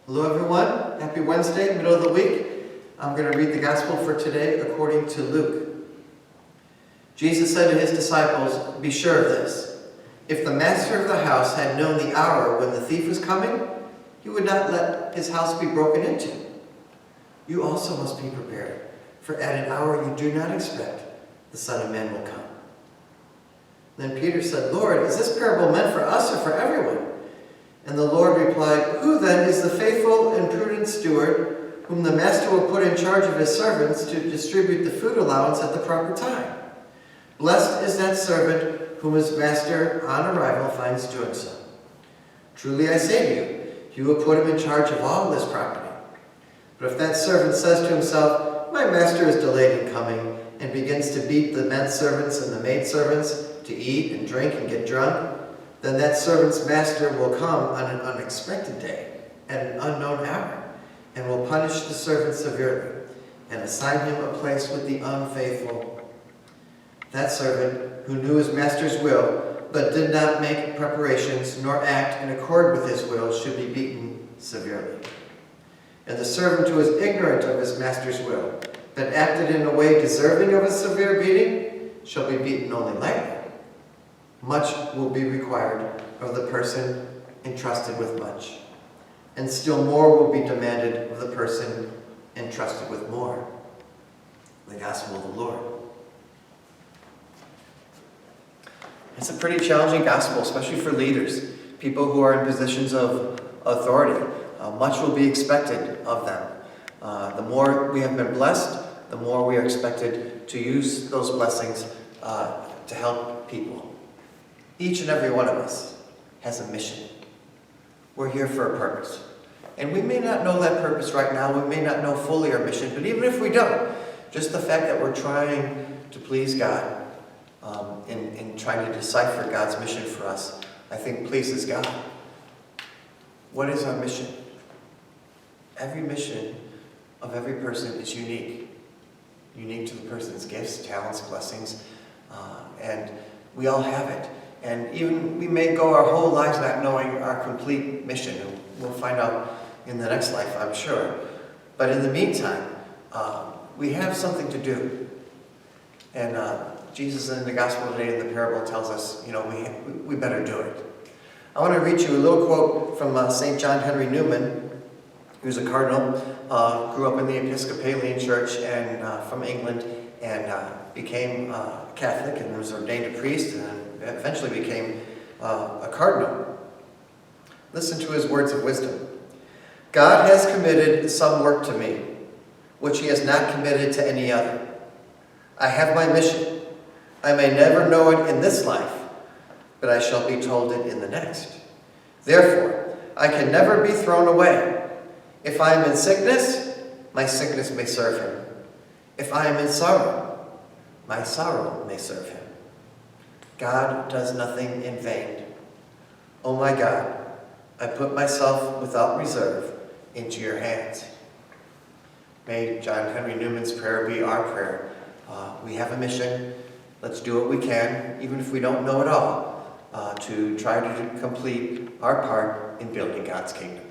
Hello everyone, happy Wednesday, middle of the week. I'm going to read the gospel for today according to Luke. Jesus said to his disciples, "Be sure of this. If the master of the house had known the hour when the thief was coming, he would not let his house be broken into. You also must be prepared, for at an hour you do not expect, the Son of Man will come." Then Peter said, "Lord, is this parable meant for us or for everyone?" And the Lord replied, "Who then is the faithful and prudent steward whom the master will put in charge of his servants to distribute the food allowance at the proper time? Blessed is that servant whom his master on arrival finds doing so. Truly I say to you, he will put him in charge of all his property. But if that servant says to himself, 'My master is delayed in coming,' and begins to beat the men servants and the maid servants, to eat and drink and get drunk, then that servant's master will come on an unexpected day, at an unknown hour, and will punish the servant severely, and assign him a place with the unfaithful. That servant who knew his master's will, but did not make preparations nor act in accord with his will, should be beaten severely. And the servant who is ignorant of his master's will, but acted in a way deserving of a severe beating, shall be beaten only lightly. Much will be required of the person entrusted with much, and still more will be demanded of the person entrusted with more." The Gospel of the Lord. It's a pretty challenging gospel, especially for leaders, people who are in positions of authority. Much will be expected of them. The more we have been blessed, the more we are expected to use those blessings to help people. Each and every one of us has a mission. We're here for a purpose. And we may not know that purpose right now. We may not know fully our mission. But even if we don't, just the fact that we're trying to please God and trying to decipher God's mission for us, I think pleases God. What is our mission? Every mission of every person is unique. Unique to the person's gifts, talents, blessings. And we all have it. And even we may go our whole lives not knowing our complete mission. And we'll find out in the next life, I'm sure. But in the meantime, we have something to do. And Jesus in the gospel today in the parable tells us, we better do it. I want to read you a little quote from St. John Henry Newman, who's a cardinal, grew up in the Episcopalian Church and from England, and became Catholic and was ordained a priest and eventually became a cardinal. Listen to his words of wisdom. "God has committed some work to me, which he has not committed to any other. I have my mission. I may never know it in this life, but I shall be told it in the next. Therefore, I can never be thrown away. If I am in sickness, my sickness may serve him. If I am in sorrow, my sorrow may serve him. God does nothing in vain. Oh my God, I put myself without reserve into your hands." May John Henry Newman's prayer be our prayer. We have a mission. Let's do what we can, even if we don't know it all, to try to complete our part in building God's kingdom.